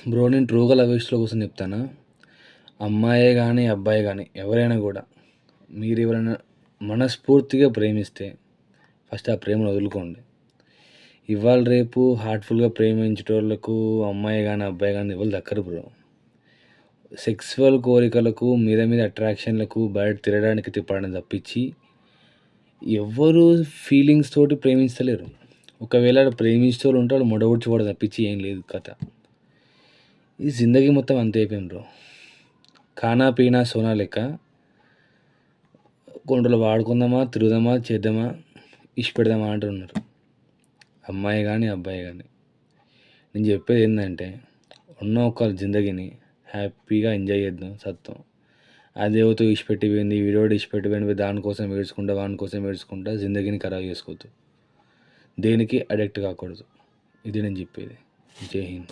Bro నేను ట్రూగా love ఇష్యూల కోసం చెప్తానా. అమ్మాయే గానీ, అబ్బాయే గానీ ఎవరైనా గూడా మీరెవరైనా మనస్ఫూర్తిగా ప్రేమిస్తే ఫస్ట్ ఆ ప్రేమను వదులుకోండి. ఇవాళ రేపు హార్ట్‌ఫుల్‌గా ప్రేమించేటోళ్ళకు అమ్మాయే గానీ, అబ్బాయే గానీ ఎవళ్ళు దక్కరు బ్రో. సెక్సువల్ కోరికలకు, మీద మీద అట్రాక్షన్‌లకు బయట తిరగడానికి తిప్పడం తప్పించి ఎవ్వరు ఫీలింగ్స్ తోటి ప్రేమిస్తలేరు. ఒకవేళ ఆడు ప్రేమించేటోళ్ళు ఉంటే ఆడు మొడగుడ్చుకోవడం తప్పించి ఏం లేదు కథ. ఈ జిందగీ మొత్తం అంతే అయిపోయింది బ్రో. ఖానా పీనా సోనా లెక్క కొన్ని రోజులు వాడుకుందామా, తిరుగుదామా, చేద్దామా, ఇడిచిపెడదామా అంటున్నారు. అమ్మాయే గానీ, అబ్బాయే గానీ. నేను చెప్పేది ఏందంటే ఉన్న ఒక జిందగీని హ్యాపీగా ఎంజాయ్ చేద్దాం సత్తం. అదేవతో ఇడిచిపెట్టి పోయింది, వీడోడు ఇడిచిపెట్టి పోయిండు దానికోసం ఏడ్చుకుంటా, వాని కోసం ఏడ్చుకుంటా జిందగీని ఖరాబ్ చేసుకోవద్దు. దేనికి అడిక్ట్ కాకూడదు. ఇది నేను చెప్పేది. జై హింద్.